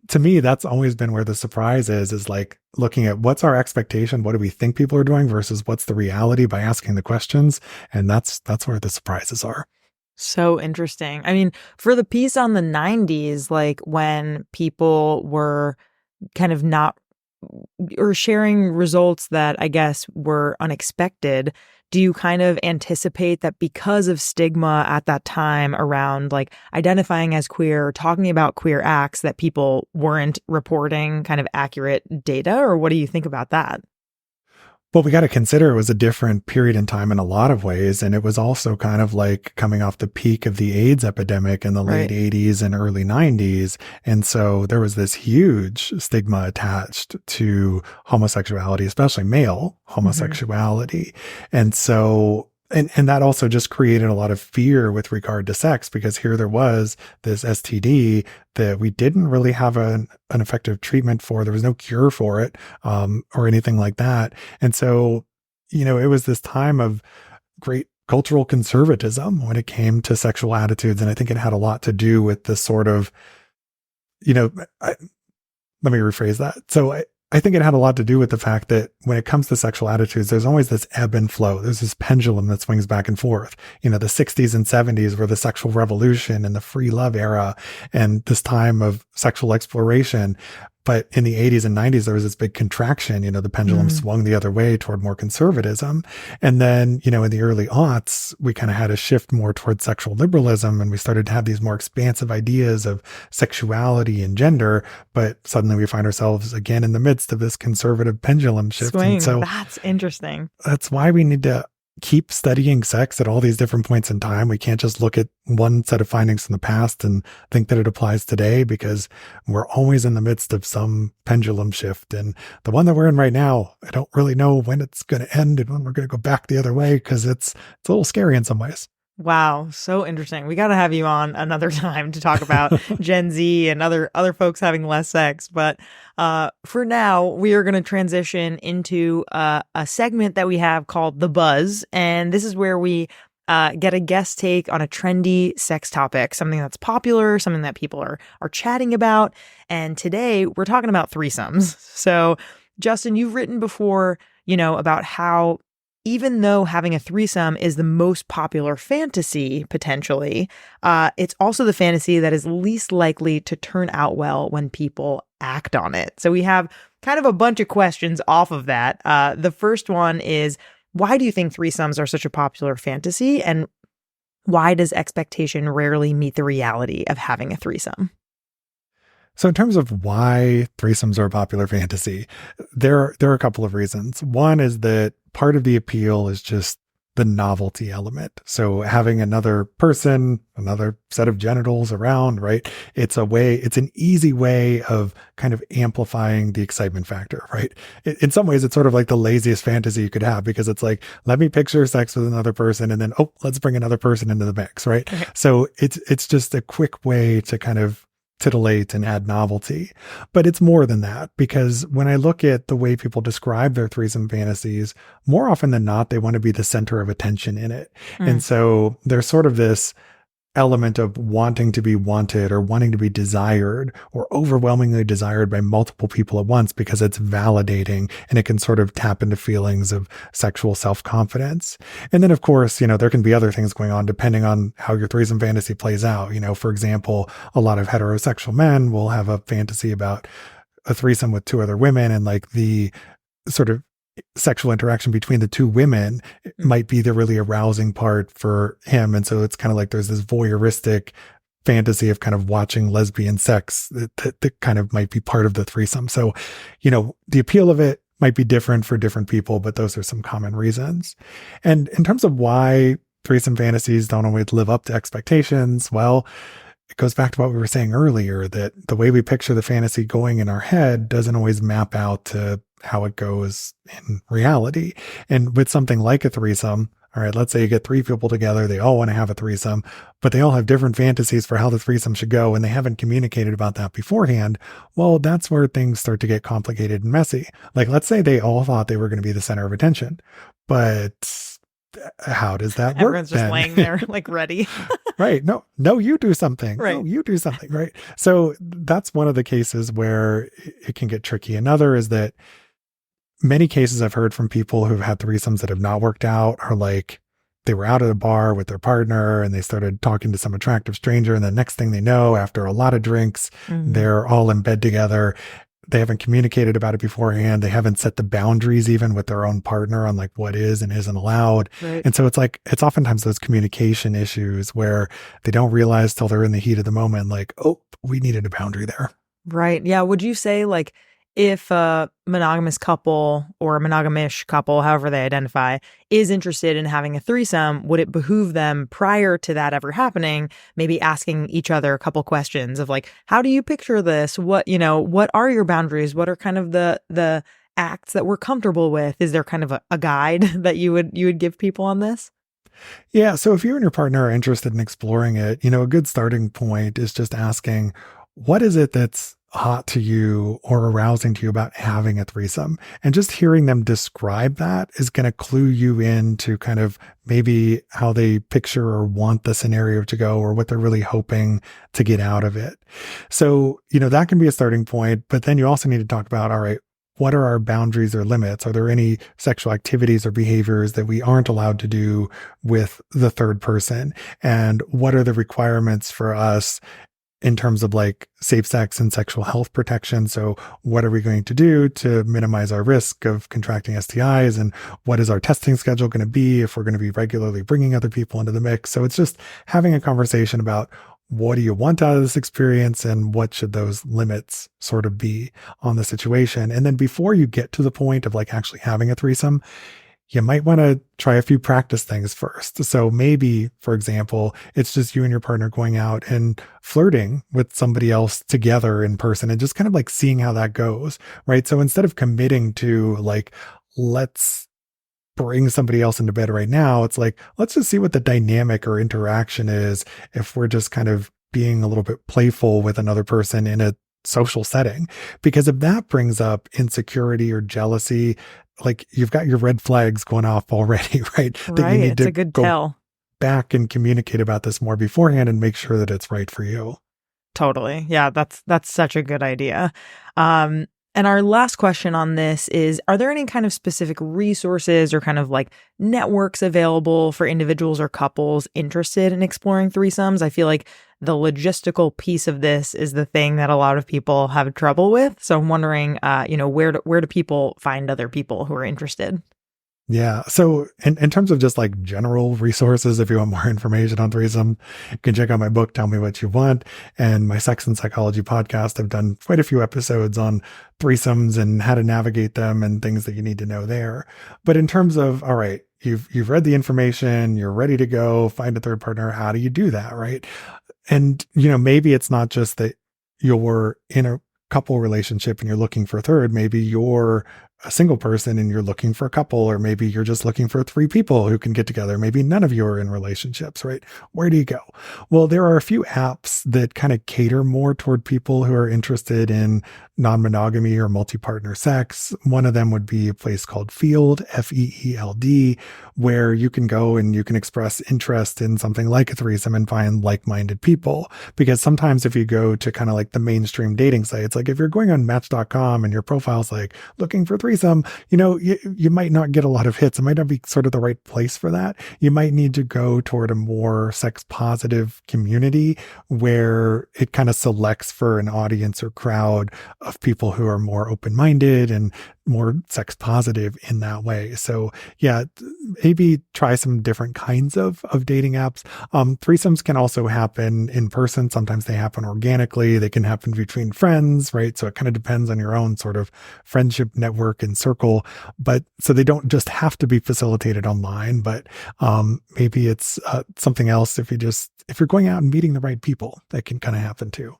to me, that's always been where the surprise is like looking at what's our expectation, what do we think people are doing versus what's the reality by asking the questions. And that's where the surprises are. So interesting. I mean, for the piece on the 90s, like when people were kind of not or sharing results that I guess were unexpected, do you kind of anticipate that because of stigma at that time around like identifying as queer, talking about queer acts, that people weren't reporting kind of accurate data? Or what do you think about that? Well, we got to consider it was a different period in time in a lot of ways. And it was also kind of like coming off the peak of the AIDS epidemic in the late 80s and early 90s. And so there was this huge stigma attached to homosexuality, especially male homosexuality. And so and that also just created a lot of fear with regard to sex, because here there was this STD that we didn't really have an effective treatment for. There was no cure for it, or anything like that. And so, it was this time of great cultural conservatism when it came to sexual attitudes. And I think it had a lot to do with this sort of, let me rephrase that. So I think it had a lot to do with the fact that when it comes to sexual attitudes, there's always this ebb and flow. There's this pendulum that swings back and forth. The 60s and 70s were the sexual revolution and the free love era and this time of sexual exploration. But in the 80s and 90s, there was this big contraction. The pendulum swung the other way toward more conservatism. And then, in the early aughts, we kind of had a shift more towards sexual liberalism, and we started to have these more expansive ideas of sexuality and gender. But suddenly we find ourselves again in the midst of this conservative pendulum shift. Swing. And so that's interesting. That's why we need to keep studying sex at all these different points in time. We can't just look at one set of findings from the past and think that it applies today, because we're always in the midst of some pendulum shift. And the one that we're in right now, I don't really know when it's going to end and when we're going to go back the other way, because it's a little scary in some ways. Wow, so interesting. We got to have you on another time to talk about Gen Z and other folks having less sex. But for now, we are going to transition into a segment that we have called The Buzz. And this is where we get a guest take on a trendy sex topic, something that's popular, something that people are chatting about. And today we're talking about threesomes. So, Justin, you've written before, about how even though having a threesome is the most popular fantasy, potentially, it's also the fantasy that is least likely to turn out well when people act on it. So we have kind of a bunch of questions off of that. The first one is, why do you think threesomes are such a popular fantasy? And why does expectation rarely meet the reality of having a threesome? So in terms of why threesomes are a popular fantasy, there are a couple of reasons. One is that part of the appeal is just the novelty element. So having another person, another set of genitals around, right? It's an easy way of kind of amplifying the excitement factor, right? In some ways, it's sort of like the laziest fantasy you could have, because it's like, let me picture sex with another person and then, oh, let's bring another person into the mix, right? Okay. So it's just a quick way to kind of titillate and add novelty. But it's more than that, because when I look at the way people describe their threesome fantasies, more often than not, they want to be the center of attention in it. And so there's sort of this element of wanting to be wanted or wanting to be desired or overwhelmingly desired by multiple people at once, because it's validating and it can sort of tap into feelings of sexual self-confidence. And then, of course, there can be other things going on depending on how your threesome fantasy plays out. For example, a lot of heterosexual men will have a fantasy about a threesome with two other women, and like the sort of sexual interaction between the two women might be the really arousing part for him. And so it's kind of like there's this voyeuristic fantasy of kind of watching lesbian sex that kind of might be part of the threesome. So, the appeal of it might be different for different people, but those are some common reasons. And in terms of why threesome fantasies don't always live up to expectations, well, it goes back to what we were saying earlier, that the way we picture the fantasy going in our head doesn't always map out to how it goes in reality. And with something like a threesome, all right, let's say you get three people together, they all want to have a threesome, but they all have different fantasies for how the threesome should go, and they haven't communicated about that beforehand. Well, that's where things start to get complicated and messy. Like, let's say they all thought they were going to be the center of attention, but how does that work? Everyone's just laying there like ready. Right. No, you do something. Right. No, you do something. Right. So that's one of the cases where it can get tricky. Another is that many cases I've heard from people who've had threesomes that have not worked out are like, they were out at a bar with their partner and they started talking to some attractive stranger. And the next thing they know, after a lot of drinks, they're all in bed together. They haven't communicated about it beforehand. They haven't set the boundaries even with their own partner on like what is and isn't allowed. Right. And so it's oftentimes those communication issues where they don't realize till they're in the heat of the moment, like, oh, we needed a boundary there. Right. Yeah. Would you say like if a monogamous couple or a monogamish couple, however they identify, is interested in having a threesome, would it behoove them prior to that ever happening, maybe asking each other a couple questions of like, how do you picture this? What are your boundaries? What are kind of the acts that we're comfortable with? Is there kind of a guide that you would give people on this? Yeah. So if you and your partner are interested in exploring it, a good starting point is just asking, what is it that's hot to you or arousing to you about having a threesome? And just hearing them describe that is going to clue you into kind of maybe how they picture or want the scenario to go, or what they're really hoping to get out of it. So, that can be a starting point, but then you also need to talk about, all right, what are our boundaries or limits? Are there any sexual activities or behaviors that we aren't allowed to do with the third person? And what are the requirements for us in terms of like safe sex and sexual health protection? So what are we going to do to minimize our risk of contracting STIs? And what is our testing schedule going to be if we're going to be regularly bringing other people into the mix? So it's just having a conversation about, what do you want out of this experience and what should those limits sort of be on the situation? And then before you get to the point of like actually having a threesome, you might want to try a few practice things first. So maybe, for example, it's just you and your partner going out and flirting with somebody else together in person and just kind of like seeing how that goes, right? So instead of committing to like, let's bring somebody else into bed right now, it's like, let's just see what the dynamic or interaction is if we're just kind of being a little bit playful with another person in a social setting. Because if that brings up insecurity or jealousy, like you've got your red flags going off already, right? That you need it's to a good go tell. back and communicate about this more beforehand and make sure that it's right for you. Totally. Yeah, that's such a good idea. And our last question on this is, are there any kind of specific resources or kind of like networks available for individuals or couples interested in exploring threesomes? I feel like the logistical piece of this is the thing that a lot of people have trouble with. So I'm wondering, where do people find other people who are interested? Yeah. So in terms of just like general resources, if you want more information on threesome, you can check out my book, Tell Me What You Want, and my Sex and Psychology podcast. I've done quite a few episodes on threesomes and how to navigate them and things that you need to know there. But in terms of, all right, You've read the information, you're ready to go find a third partner. How do you do that, right? And, maybe it's not just that you're in a couple relationship and you're looking for a third. Maybe you're a single person and you're looking for a couple, or maybe you're just looking for 3 people who can get together. Maybe none of you are in relationships, right? Where do you go? Well, there are a few apps that kind of cater more toward people who are interested in non-monogamy or multi-partner sex. One of them would be a place called Field, Feeld, where you can go and you can express interest in something like a threesome and find like-minded people. Because sometimes if you go to kind of like the mainstream dating sites, like if you're going on Match.com and your profile's like looking for threesome, you might not get a lot of hits. It might not be sort of the right place for that. You might need to go toward a more sex positive community where it kind of selects for an audience or crowd of people who are more open-minded and more sex positive in that way. So yeah, maybe try some different kinds of dating apps. Threesomes can also happen in person. Sometimes they happen organically. They can happen between friends, right? So it kind of depends on your own sort of friendship network and circle. But so they don't just have to be facilitated online, but maybe it's something else. If you're going out and meeting the right people, that can kind of happen too.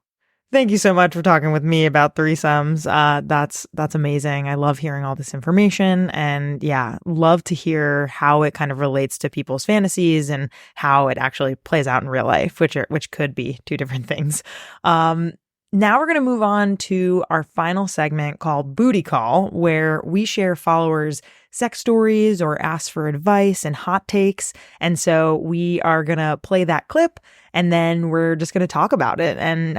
Thank you so much for talking with me about threesomes. That's amazing. I love hearing all this information, and yeah, love to hear how it kind of relates to people's fantasies and how it actually plays out in real life, which could be 2 different things. Now we're going to move on to our final segment called Booty Call, where we share followers' sex stories or ask for advice and hot takes. And so we are going to play that clip, and then we're just going to talk about it and,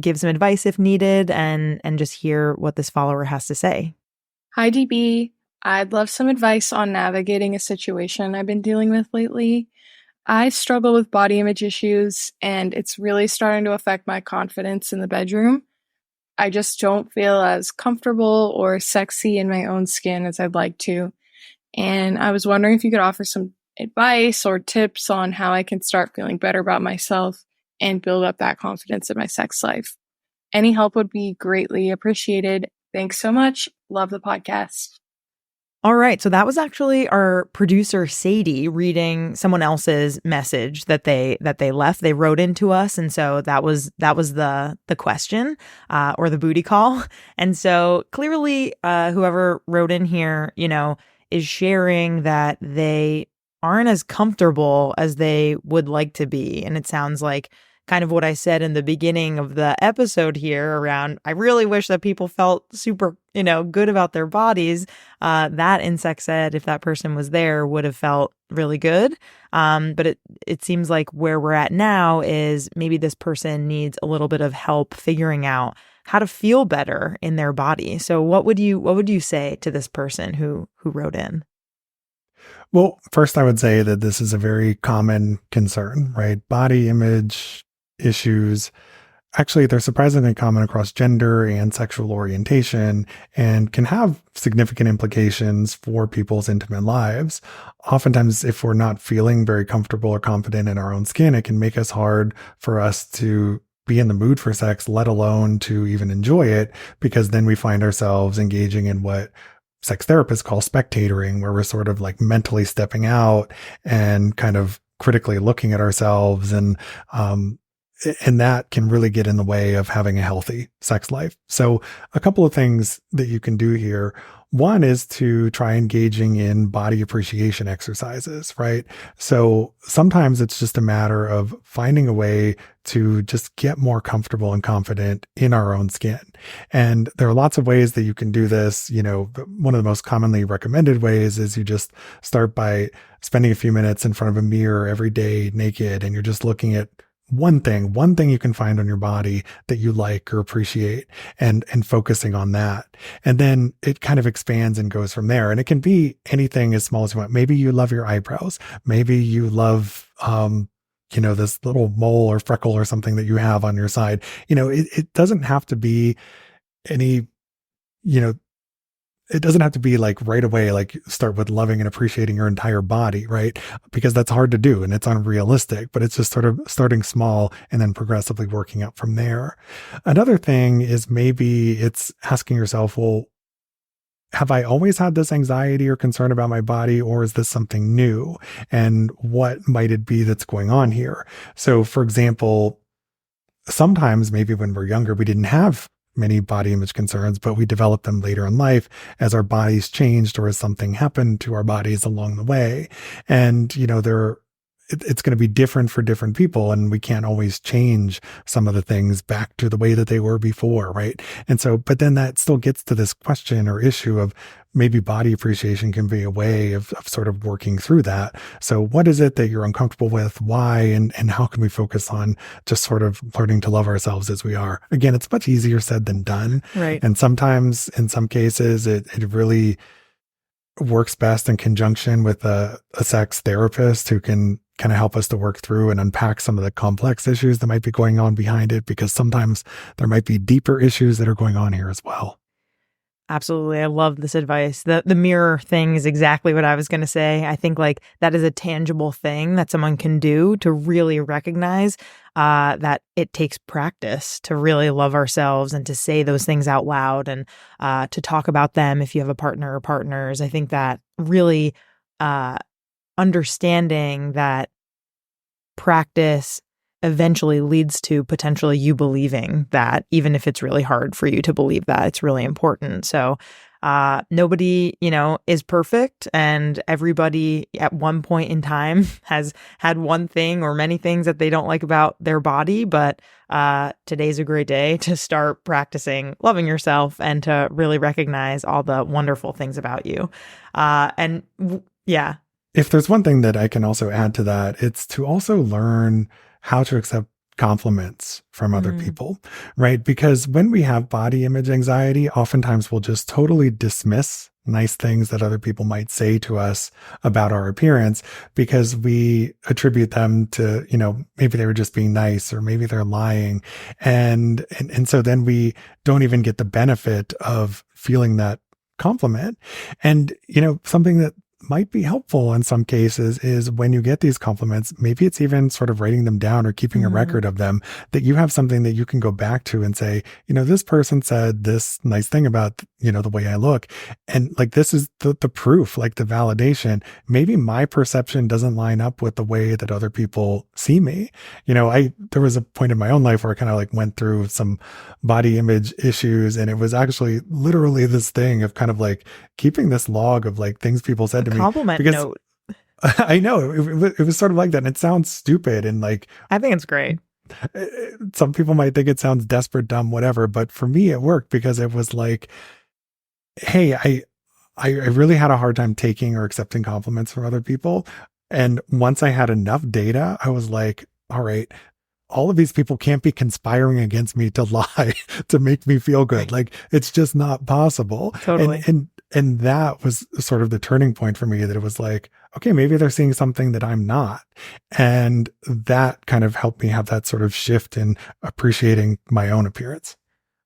give some advice if needed and just hear what this follower has to say. Hi, DB. I'd love some advice on navigating a situation I've been dealing with lately. I struggle with body image issues, and it's really starting to affect my confidence in the bedroom. I just don't feel as comfortable or sexy in my own skin as I'd like to. And I was wondering if you could offer some advice or tips on how I can start feeling better about myself and build up that confidence in my sex life. Any help would be greatly appreciated. Thanks so much. Love the podcast. All right. So that was actually our producer, Sadie, reading someone else's message that they left. They wrote into us. And so that was the question or the booty call. And so clearly whoever wrote in here, is sharing that they aren't as comfortable as they would like to be. And it sounds like kind of what I said in the beginning of the episode here around, I really wish that people felt super, good about their bodies. That in sex ed, if that person was there, would have felt really good. But it seems like where we're at now is maybe this person needs a little bit of help figuring out how to feel better in their body. So what would you say to this person who wrote in? Well, first I would say that this is a very common concern, right? Body image issues. Actually, they're surprisingly common across gender and sexual orientation and can have significant implications for people's intimate lives. Oftentimes, if we're not feeling very comfortable or confident in our own skin, it can make us hard for us to be in the mood for sex, let alone to even enjoy it, because then we find ourselves engaging in what sex therapists call spectatoring, where we're sort of like mentally stepping out and kind of critically looking at ourselves, and that can really get in the way of having a healthy sex life. So a couple of things that you can do here. One is to try engaging in body appreciation exercises, right? So sometimes it's just a matter of finding a way to just get more comfortable and confident in our own skin. And there are lots of ways that you can do this. One of the most commonly recommended ways is you just start by spending a few minutes in front of a mirror every day naked, and you're just looking at one thing you can find on your body that you like or appreciate, and focusing on that. And then it kind of expands and goes from there. And it can be anything as small as you want. Maybe you love your eyebrows. Maybe you love, this little mole or freckle or something that you have on your side. It doesn't have to be any, it doesn't have to be like right away, like start with loving and appreciating your entire body, right? Because that's hard to do and it's unrealistic, but it's just sort of starting small and then progressively working up from there. Another thing is maybe it's asking yourself, well, have I always had this anxiety or concern about my body, or is this something new? And what might it be that's going on here? So, for example, sometimes maybe when we're younger, we didn't have many body image concerns, but we developed them later in life as our bodies changed or as something happened to our bodies along the way. And, it's going to be different for different people, and we can't always change some of the things back to the way that they were before, right? And so, but then that still gets to this question or issue of maybe body appreciation can be a way of sort of working through that. So what is it that you're uncomfortable with? Why? And how can we focus on just sort of learning to love ourselves as we are? Again, it's much easier said than done. Right. And sometimes, in some cases, it really works best in conjunction with a sex therapist who can kind of help us to work through and unpack some of the complex issues that might be going on behind it, because sometimes there might be deeper issues that are going on here as well. Absolutely. I love this advice. The mirror thing is exactly what I was going to say. I think like that is a tangible thing that someone can do to really recognize that it takes practice to really love ourselves and to say those things out loud and to talk about them if you have a partner or partners. I think that really understanding that practice eventually leads to potentially you believing that, even if it's really hard for you to believe that, it's really important. So nobody, is perfect, and everybody at one point in time has had one thing or many things that they don't like about their body. But today's a great day to start practicing loving yourself and to really recognize all the wonderful things about you. If there's one thing that I can also add to that, it's to also learn how to accept compliments from other people, right? Because when we have body image anxiety, oftentimes we'll just totally dismiss nice things that other people might say to us about our appearance because we attribute them to, maybe they were just being nice, or maybe they're lying. And so then we don't even get the benefit of feeling that compliment. And, something that might be helpful in some cases is when you get these compliments, maybe it's even sort of writing them down or keeping a record of them, that you have something that you can go back to and say, this person said this nice thing about, the way I look. And like, this is the proof, like the validation. Maybe my perception doesn't line up with the way that other people see me. There was a point in my own life where I kind of like went through some body image issues, and it was actually literally this thing of kind of like keeping this log of like things people said to me. Compliment note. I know it was sort of like that, and it sounds stupid, and like I think it's great. Some people might think it sounds desperate, dumb, whatever, but for me it worked because it was like, hey, I really had a hard time taking or accepting compliments from other people, and once I had enough data, I was like, all right, all of these people can't be conspiring against me to lie to make me feel good. Like, it's just not possible. Totally. And that was sort of the turning point for me, that it was like, okay, maybe they're seeing something that I'm not. And that kind of helped me have that sort of shift in appreciating my own appearance.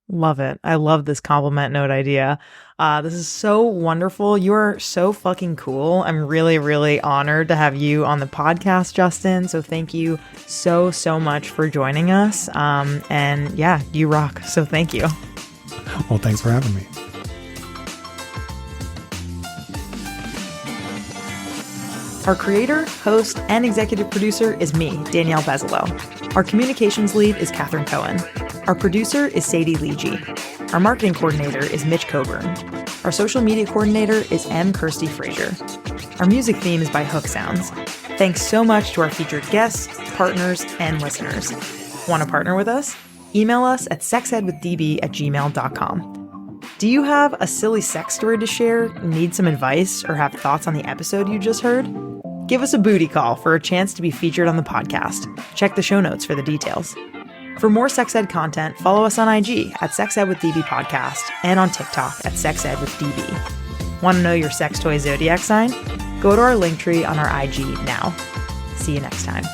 Love it. I love this compliment note idea. This is so wonderful. You are so fucking cool. I'm really, really honored to have you on the podcast, Justin. So thank you so, so much for joining us. And yeah, you rock. So thank you. Well, thanks for having me. Our creator, host, and executive producer is me, Danielle Bezalel. Our communications lead is Cathren Cohen. Our producer is Sadie Lidji. Our marketing coordinator is Mitch Coburn. Our social media coordinator is M. Kirsty Frazier. Our music theme is by Hook Sounds. Thanks so much to our featured guests, partners, and listeners. Want to partner with us? Email us at sexedwithdb@gmail.com. Do you have a silly sex story to share, need some advice, or have thoughts on the episode you just heard? Give us a booty call for a chance to be featured on the podcast. Check the show notes for the details. For more sex ed content, follow us on IG at sexedwithdb podcast and on TikTok at sexedwithdb. Want to know your sex toy zodiac sign? Go to our link tree on our IG now. See you next time.